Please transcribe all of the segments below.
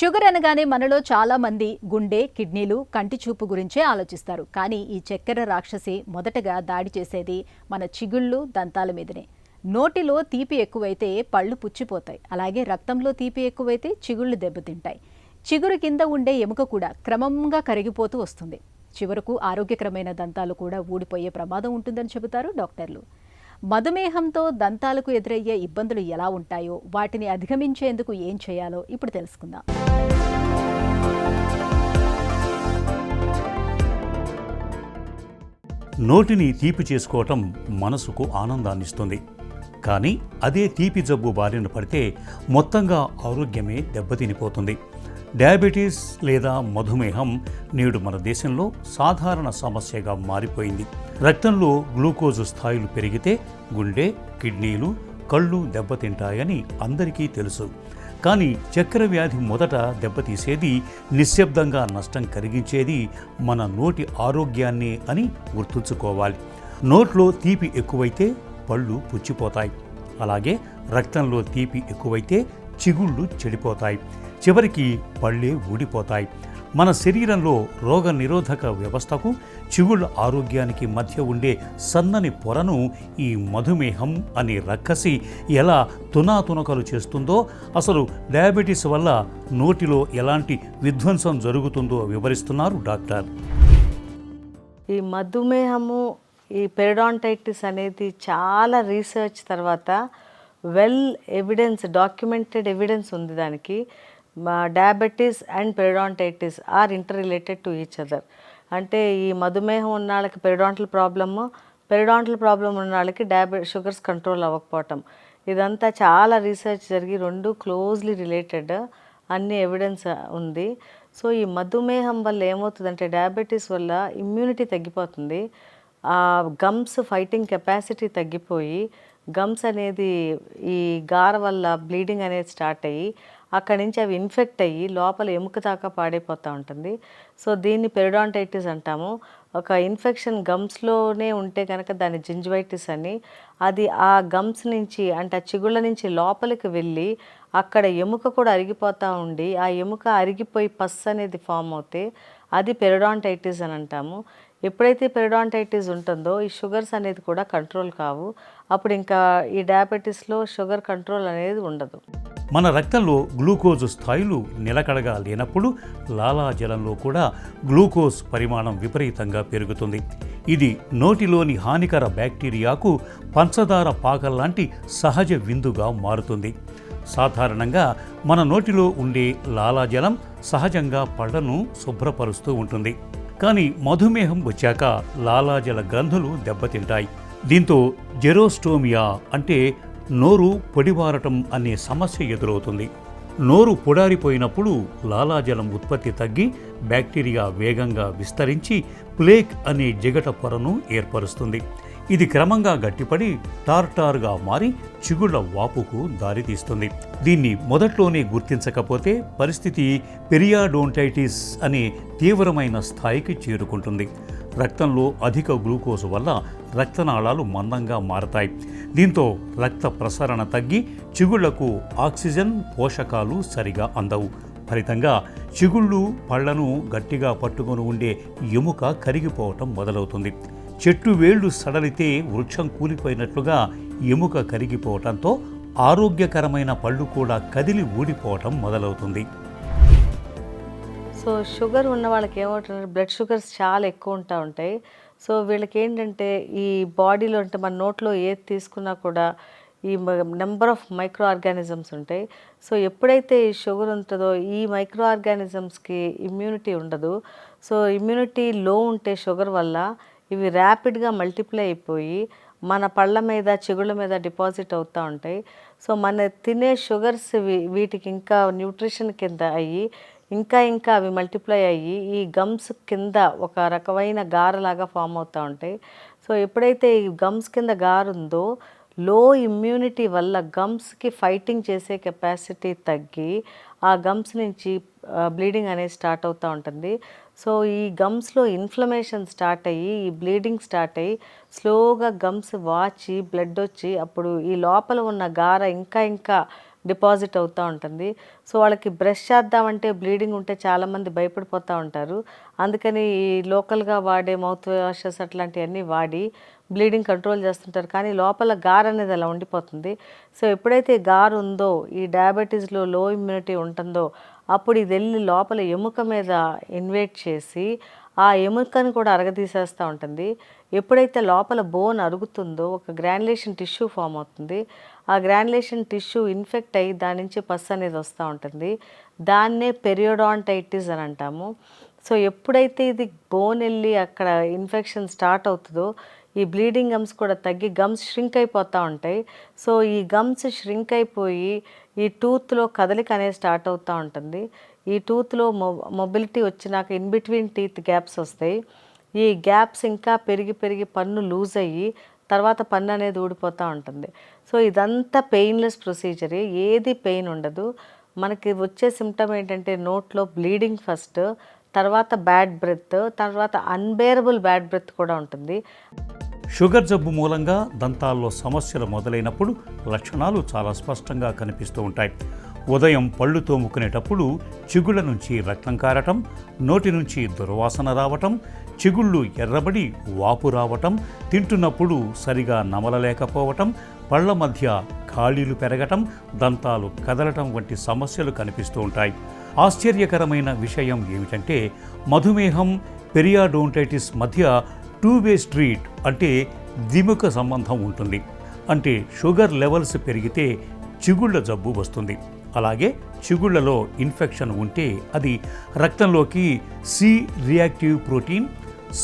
Sugar అనగానే మనలో చాలా మంది గుండె, కిడ్నీలు, కంటి చూపు గురించే ఆలోచిస్తారు. కానీ ఈ చక్కెర రాక్షసి మొదటగా దాడి చేసేది మన చిగుళ్ళు, దంతాల మీదనే. నోటిలో తీపి ఎక్కువైతే పళ్ళు పుచ్చిపోతాయి. అలాగే రక్తంలో తీపి ఎక్కువైతే చిగుళ్ళు దెబ్బతింటాయి. చిగురు కింద ఉండే ఎముక కూడా క్రమంగా కరిగిపోతూ వస్తుంది. చివరకు ఆరోగ్యకరమైన దంతాలు కూడా ఊడిపోయే ప్రమాదం ఉంటుందని చెబుతారు డాక్టర్లు. మధుమేహంతో దంతాలకు ఎదురయ్యే ఇబ్బందులు ఎలా ఉంటాయో, వాటిని అధిగమించేందుకు ఏం చేయాలో ఇప్పుడు తెలుసుకుందాం. నోటిని తీపి చేసుకోవటం మనసుకు ఆనందాన్నిస్తుంది. కానీ అదే తీపి జబ్బు బారిన పడితే మొత్తంగా ఆరోగ్యమే దెబ్బతినిపోతుంది. డయాబెటీస్ లేదా మధుమేహం నేడు మన దేశంలో సాధారణ సమస్యగా మారిపోయింది. రక్తంలో గ్లూకోజ్ స్థాయిలు పెరిగితే గుండె, కిడ్నీలు, కళ్ళు దెబ్బతింటాయని అందరికీ తెలుసు. కానీ చక్కెర వ్యాధి మొదట దెబ్బతీసేది, నిశ్శబ్దంగా నష్టం కలిగించేది మన నోటి ఆరోగ్యాన్నే అని గుర్తుంచుకోవాలి. నోట్లో తీపి ఎక్కువైతే పళ్ళు పుచ్చిపోతాయి. అలాగే రక్తంలో తీపి ఎక్కువైతే చిగుళ్ళు చెడిపోతాయి. చివరికి పళ్ళే ఊడిపోతాయి. మన శరీరంలో రోగ నిరోధక వ్యవస్థకు, చిగుళ్ళ ఆరోగ్యానికి మధ్య ఉండే సన్నని పొరను ఈ మధుమేహం అనే రక్కసి ఎలా తునాతునకలు చేస్తుందో, అసలు డయాబెటీస్ వల్ల నోటిలో ఎలాంటి విధ్వంసం జరుగుతుందో వివరిస్తున్నారు డాక్టర్. ఈ మధుమేహము, ఈ పెరిడాంటైటిస్ అనేది చాలా రీసెర్చ్ తర్వాత డాక్యుమెంటెడ్ ఎవిడెన్స్ ఉంది. దానికి diabetes and periodontitis are inter related to each other. అంటే ఈ మధుమేహం ఉన్న వాళ్ళకి పెరిడాంటల్ ప్రాబ్లమ్ ఉన్న వాళ్ళకి షుగర్స్ కంట్రోల్ అవ్వకపోవటం, ఇదంతా చాలా రీసెర్చ్ జరిగి రెండు క్లోజ్లీ రిలేటెడ్ అన్ని ఎవిడెన్స్ ఉంది. సో ఈ మధుమేహం వల్ల ఏమవుతుందంటే, డయాబెటీస్ వల్ల ఇమ్యూనిటీ తగ్గిపోతుంది. గమ్స్ ఫైటింగ్ కెపాసిటీ తగ్గిపోయి, గమ్స్ అనేది ఈ గార వల్ల బ్లీడింగ్ అనేది స్టార్ట్ అయ్యి, అక్కడి నుంచి అవి ఇన్ఫెక్ట్ అయ్యి లోపల ఎముక దాకా పాడైపోతూ ఉంటుంది. సో దీన్ని పెరిడాంటైటిస్ అంటాము. ఒక ఇన్ఫెక్షన్ గమ్స్లోనే ఉంటే కనుక దాన్ని జింజివైటిస్ అని. అది ఆ గమ్స్ నుంచి, అంటే ఆ చిగుళ్ళ నుంచి లోపలికి వెళ్ళి అక్కడ ఎముక కూడా అరిగిపోతూ ఉండి, ఆ ఎముక అరిగిపోయి పస్ అనేది ఫామ్ అవుతే అది పెరిడాంటైటిస్ అని అంటాము. ఎప్పుడైతే పెరిడాంటైటిస్ ఉంటుందో ఈ షుగర్స్ అనేది కూడా కంట్రోల్ కావు. అప్పుడు ఇంకా ఈ డయాబెటీస్లో షుగర్ కంట్రోల్ అనేది ఉండదు. మన రక్తంలో గ్లూకోజ్ స్థాయిలు నిలకడగా లేనప్పుడు లాలాజలంలో కూడా గ్లూకోజ్ పరిమాణం విపరీతంగా పెరుగుతుంది. ఇది నోటిలోని హానికర బ్యాక్టీరియాకు పంచదార పాకల్లాంటి సహజ విందుగా మారుతుంది. సాధారణంగా మన నోటిలో ఉండే లాలాజలం సహజంగా పళ్లను శుభ్రపరుస్తూ ఉంటుంది. కానీ మధుమేహం వచ్చాక లాలాజల గ్రంథులు దెబ్బతింటాయి. దీంతో జెరోస్టోమియా అంటే నోరు పొడిబారటం అనే సమస్య ఎదురవుతుంది. నోరు పొడారిపోయినప్పుడు లాలాజలం ఉత్పత్తి తగ్గి బ్యాక్టీరియా వేగంగా విస్తరించి ప్లేక్ అనే జిగట పొరను ఏర్పరుస్తుంది. ఇది క్రమంగా గట్టిపడి టార్టార్గా మారి చిగుళ్ల వాపుకు దారితీస్తుంది. దీన్ని మొదట్లోనే గుర్తించకపోతే పరిస్థితి పెరియాడోంటైటిస్ అనే తీవ్రమైన స్థాయికి చేరుకుంటుంది. రక్తంలో అధిక గ్లూకోజ్ వల్ల రక్తనాళాలు మందంగా మారతాయి. దీంతో రక్త ప్రసరణ తగ్గి చిగుళ్లకు ఆక్సిజన్, పోషకాలు సరిగా అందవు. ఫలితంగా చిగుళ్ళు, పళ్లను గట్టిగా పట్టుకొని ఉండే ఎముక కరిగిపోవటం మొదలవుతుంది. చెట్టు వేళ్లు సడలితే వృక్షం కూలిపోయినట్లుగా ఎముక కరిగిపోవటంతో ఆరోగ్యకరమైన పళ్ళు కూడా కదిలి ఊడిపోవటం మొదలవుతుంది. సో షుగర్ ఉన్న వాళ్ళకి ఏమవుతుంది, బ్లడ్ షుగర్స్ చాలా ఎక్కువ ఉంటాయి. సో వీళ్ళకి ఏంటంటే, ఈ బాడీలో అంటే మన నోట్లో ఏది తీసుకున్నా కూడా ఈ నెంబర్ ఆఫ్ మైక్రో ఆర్గానిజమ్స్ ఉంటాయి. సో ఎప్పుడైతే ఈ షుగర్ ఉంటుందో ఈ మైక్రో ఆర్గానిజమ్స్కి ఇమ్యూనిటీ ఉండదు. సో ఇమ్యూనిటీ లో ఉంటే షుగర్ వల్ల ఇవి ర్యాపిడ్గా మల్టిప్లై అయిపోయి మన పళ్ళ మీద, చిగుళ్ళ మీద డిపాజిట్ అవుతూ ఉంటాయి. సో మన తినే షుగర్స్ వీటికి ఇంకా న్యూట్రిషన్ కింద అయ్యి ఇంకా అవి మల్టిప్లై అయ్యి ఈ గమ్స్ కింద ఒక రకమైన గారలాగా ఫామ్ అవుతూ ఉంటాయి. సో ఎప్పుడైతే ఈ గమ్స్ కింద గారుందో, లో ఇమ్యూనిటీ వల్ల గమ్స్కి ఫైటింగ్ చేసే కెపాసిటీ తగ్గి ఆ గమ్స్ నుంచి బ్లీడింగ్ అనేది స్టార్ట్ అవుతూ ఉంటుంది. సో ఈ గమ్స్లో ఇన్ఫ్లమేషన్ స్టార్ట్ అయ్యి, ఈ బ్లీడింగ్ స్టార్ట్ అయ్యి స్లోగా గమ్స్ వాచి బ్లడ్ వచ్చి, అప్పుడు ఈ లోపల ఉన్న గార ఇంకా డిపాజిట్ అవుతూ ఉంటుంది. సో వాళ్ళకి బ్రష్ చేద్దామంటే బ్లీడింగ్ ఉంటే చాలామంది భయపడిపోతూ ఉంటారు. అందుకని ఈ లోకల్గా వాడే మౌత్ వాషెస్ అట్లాంటివన్నీ వాడి బ్లీడింగ్ కంట్రోల్ చేస్తుంటారు. కానీ లోపల గార్ అనేది అలా ఉండిపోతుంది. సో ఎప్పుడైతే గారు ఉందో, ఈ డయాబెటీస్లో లో ఇమ్యూనిటీ ఉంటుందో, అప్పుడు ఇది వెళ్ళి లోపల ఎముక మీద ఇన్వేట్ చేసి ఆ ఎముకను కూడా అరగదీసేస్తూ ఉంటుంది. ఎప్పుడైతే లోపల బోన్ అరుగుతుందో ఒక గ్రాన్యులేషన్ టిష్యూ ఫామ్ అవుతుంది. ఆ గ్రాన్యులేషన్ టిష్యూ ఇన్ఫెక్ట్ అయ్యి దాని నుంచి పస్ అనేది వస్తూ ఉంటుంది. దాన్నే పెరియోడాంటైటిస్ అని అంటాము. సో ఎప్పుడైతే ఇది బోన్ వెళ్ళి అక్కడ ఇన్ఫెక్షన్ స్టార్ట్ అవుతుందో ఈ బ్లీడింగ్ గమ్స్ కూడా తగ్గి గమ్స్ ష్రింక్ అయిపోతూ ఉంటాయి. సో ఈ గమ్స్ ష్రింక్ అయిపోయి ఈ టూత్లో కదలిక అనేది స్టార్ట్ అవుతూ ఉంటుంది. ఈ టూత్లో మొబిలిటీ వచ్చినాక ఇన్ బిట్వీన్ టీత్ గ్యాప్స్ వస్తాయి. ఈ గ్యాప్స్ ఇంకా పెరిగి పెరిగి పన్ను లూజ్ అయ్యి తర్వాత పన్ను అనేది ఊడిపోతూ ఉంటుంది. సో ఇదంతా పెయిన్లెస్ ప్రొసీజరే, ఏది పెయిన్ ఉండదు. మనకి వచ్చే సిమ్టమ్ ఏంటంటే నోట్లో బ్లీడింగ్ ఫస్ట్, తర్వాత బ్యాడ్ బ్రెత్, తర్వాత అన్బేరబుల్ బ్యాడ్ బ్రెత్ కూడా ఉంటుంది. షుగర్ జబ్బు మూలంగా దంతాల్లో సమస్యలు మొదలైనప్పుడు లక్షణాలు చాలా స్పష్టంగా కనిపిస్తూ ఉంటాయి. ఉదయం పళ్ళు తోముకునేటప్పుడు చిగుళ్ళ నుంచి రక్తం కారటం, నోటి నుంచి దుర్వాసన రావటం, చిగుళ్ళు ఎర్రబడి వాపు రావటం, తింటున్నప్పుడు సరిగా నమలలేకపోవటం, పళ్ల మధ్య ఖాళీలు పెరగటం, దంతాలు కదలటం వంటి సమస్యలు కనిపిస్తూ ఉంటాయి. ఆశ్చర్యకరమైన విషయం ఏమిటంటే మధుమేహం, పెరియాడోంటైటిస్ మధ్య 2-way స్ట్రీట్ అంటే ద్విముఖ సంబంధం ఉంటుంది. అంటే షుగర్ లెవెల్స్ పెరిగితే చిగుళ్ళ జబ్బు వస్తుంది. అలాగే చిగుళ్లలో ఇన్ఫెక్షన్ ఉంటే అది రక్తంలోకి సి రియాక్టివ్ ప్రోటీన్,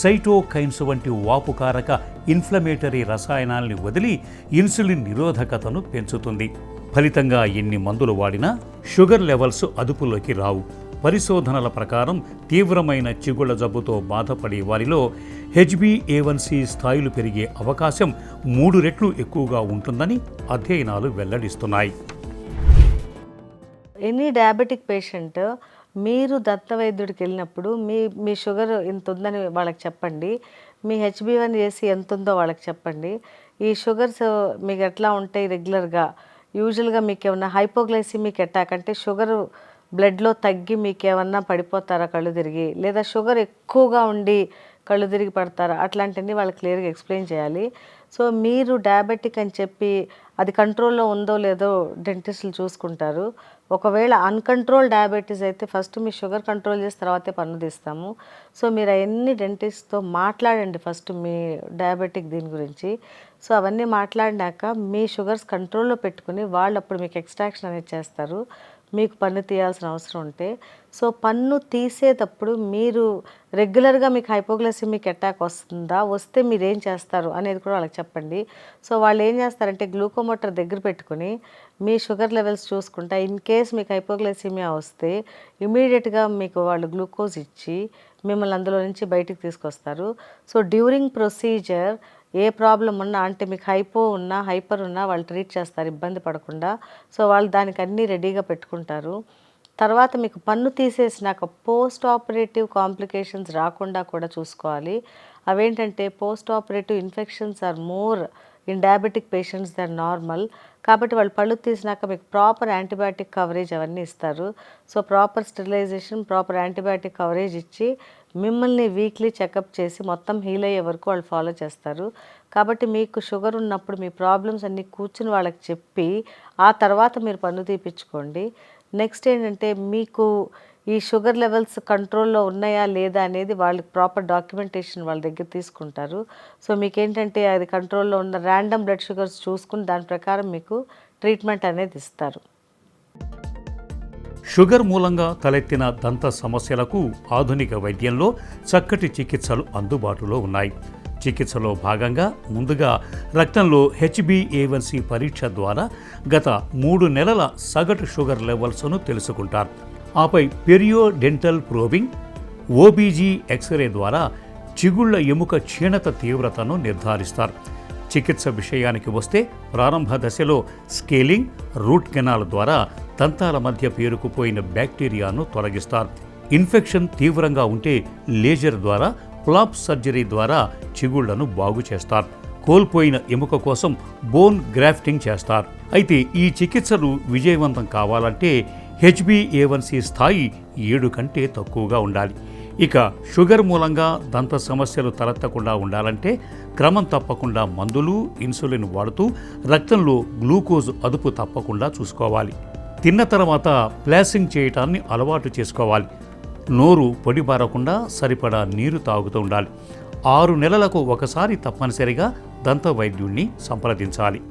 సైటోకైన్స్ వంటి వాపుకారక ఇన్ఫ్లమేటరీ రసాయనాల్ని వదిలి ఇన్సులిన్ నిరోధకతను పెంచుతుంది. ఫలితంగా ఎన్ని మందులు వాడినా షుగర్ లెవెల్స్ అదుపులోకి రావు. పరిశోధనల ప్రకారం తీవ్రమైన చిగుళ్ల జబ్బుతో బాధపడే వారిలో HbA1c స్థాయిలు పెరిగే అవకాశం 3 రెట్లు ఎక్కువగా ఉంటుందని అధ్యయనాలు వెల్లడిస్తున్నాయి. ఎనీ డయాబెటిక్ పేషెంట్ మీరు దంతవైద్యుడికి వెళ్ళినప్పుడు మీ షుగర్ ఇంత ఉందని వాళ్ళకి చెప్పండి. మీ HbA1c ఎంత ఉందో వాళ్ళకి చెప్పండి. ఈ షుగర్స్ మీకు ఎట్లా ఉంటాయి రెగ్యులర్గా, యూజువల్గా మీకు ఏమన్నా హైపోగ్లైసిమిక్ అటాక్ అంటే షుగర్ బ్లడ్లో తగ్గి మీకు ఏమన్నా పడిపోతారా కళ్ళు తిరిగి, లేదా షుగర్ ఎక్కువగా ఉండి కళ్ళు తిరిగి పడతారా, అట్లాంటివన్నీ వాళ్ళకి క్లియర్గా ఎక్స్ప్లెయిన్ చేయాలి. సో మీరు డయాబెటిక్ అని చెప్పి అది కంట్రోల్లో ఉందో లేదో డెంటిస్టులు చూసుకుంటారు. ఒకవేళ అన్కంట్రోల్ డయాబెటీస్ అయితే ఫస్ట్ మీ షుగర్ కంట్రోల్ చేసి తర్వాతే పన్ను తీస్తాము. సో మీరు అవన్నీ డెంటిస్ట్తో మాట్లాడండి ఫస్ట్ మీ డయాబెటిక్ దీని గురించి. సో అవన్నీ మాట్లాడినాక మీ షుగర్స్ కంట్రోల్లో పెట్టుకుని వాళ్ళు అప్పుడు మీకు ఎక్స్ట్రాక్షన్ అనేది చేస్తారు మీకు పన్ను తీయాల్సిన అవసరం ఉంటే. సో పన్ను తీసేటప్పుడు మీరు రెగ్యులర్గా మీకు హైపోగ్లైసిమిక్ అటాక్ వస్తుందా, వస్తే మీరు ఏం చేస్తారు అనేది కూడా వాళ్ళకి చెప్పండి. సో వాళ్ళు ఏం చేస్తారంటే గ్లూకోమీటర్ దగ్గర పెట్టుకుని మీ షుగర్ లెవెల్స్ చూసుకుంటా ఇన్ కేస్ మీకు హైపోగ్లైసిమియా వస్తే ఇమీడియట్గా మీకు వాళ్ళు గ్లూకోజ్ ఇచ్చి మిమ్మల్ని అందులో నుంచి బయటికి తీసుకొస్తారు. సో డ్యూరింగ్ ప్రొసీజర్ ఏ ప్రాబ్లం ఉన్నా, అంటే మీకు హైపో ఉన్నా హైపర్ ఉన్నా వాళ్ళు ట్రీట్ చేస్తారు ఇబ్బంది పడకుండా. సో వాళ్ళు దానికి అన్నీ రెడీగా పెట్టుకుంటారు. తర్వాత మీకు పన్ను తీసేసినాక పోస్ట్ ఆపరేటివ్ కాంప్లికేషన్స్ రాకుండా కూడా చూసుకోవాలి. అవేంటంటే post operative infections are more in diabetic patients than normal. కాబట్టి వాళ్ళు పళ్ళు తీసినాక మీకు ప్రాపర్ యాంటీబయాటిక్ కవరేజ్ అవన్నీ ఇస్తారు. So proper sterilisation, proper antibiotic coverage ఇచ్చి మిమ్మల్ని వీక్లీ చెకప్ చేసి మొత్తం హీల్ అయ్యే వరకు వాళ్ళు ఫాలో చేస్తారు. కాబట్టి మీకు షుగర్ ఉన్నప్పుడు మీ ప్రాబ్లమ్స్ అన్నీ కూర్చుని వాళ్ళకి చెప్పి ఆ తర్వాత మీరు పన్ను తీపించుకోండి. నెక్స్ట్ ఏంటంటే మీకు ఈ షుగర్ లెవెల్స్ కంట్రోల్లో ఉన్నాయా లేదా అనేది వాళ్ళకి ప్రాపర్ డాక్యుమెంటేషన్ వాళ్ళ దగ్గర తీసుకుంటారు. సో మీకేంటంటే అది కంట్రోల్లో ఉన్న ర్యాండమ్ బ్లడ్ షుగర్స్ చూసుకుని దాని ప్రకారం మీకు ట్రీట్మెంట్ అనేది ఇస్తారు. షుగర్ మూలంగా తలెత్తిన దంత సమస్యలకు ఆధునిక వైద్యంలో చక్కటి చికిత్సలు అందుబాటులో ఉన్నాయి. చికిత్సలో భాగంగా ముందుగా రక్తంలో HbA1c పరీక్ష ద్వారా గత 3 నెలల సగటు షుగర్ లెవెల్స్ను తెలుసుకుంటారు. ఆపై పెరియోడెంటల్ ప్రోబింగ్, OBG ఎక్స్రే ద్వారా చిగుళ్ల ఎముక క్షీణత తీవ్రతను నిర్ధారిస్తారు. చికిత్స విషయానికి వస్తే ప్రారంభ దశలో స్కేలింగ్, రూట్ కెనాల్ ద్వారా దంతాల మధ్య పేరుకుపోయిన బ్యాక్టీరియాను తొలగిస్తారు. ఇన్ఫెక్షన్ తీవ్రంగా ఉంటే లేజర్ ద్వారా, ఫ్లాప్ సర్జరీ ద్వారా చిగుళ్లను బాగు చేస్తారు. కోల్పోయిన ఎముక కోసం బోన్ గ్రాఫ్టింగ్ చేస్తారు. అయితే ఈ చికిత్సలు విజయవంతం కావాలంటే HbA1c స్థాయి 7 కంటే తక్కువగా ఉండాలి. ఇక షుగర్ మూలంగా దంత సమస్యలు తలెత్తకుండా ఉండాలంటే క్రమం తప్పకుండా మందులు, ఇన్సులిన్ వాడుతూ రక్తంలో గ్లూకోజ్ అదుపు తప్పకుండా చూసుకోవాలి. తిన్న తర్వాత ఫ్లాసింగ్ చేయటాన్ని అలవాటు చేసుకోవాలి. నోరు పొడిబారకుండా సరిపడా నీరు తాగుతూ ఉండాలి. 6 నెలలకు ఒకసారి తప్పనిసరిగా దంత వైద్యుణ్ణి సంప్రదించాలి.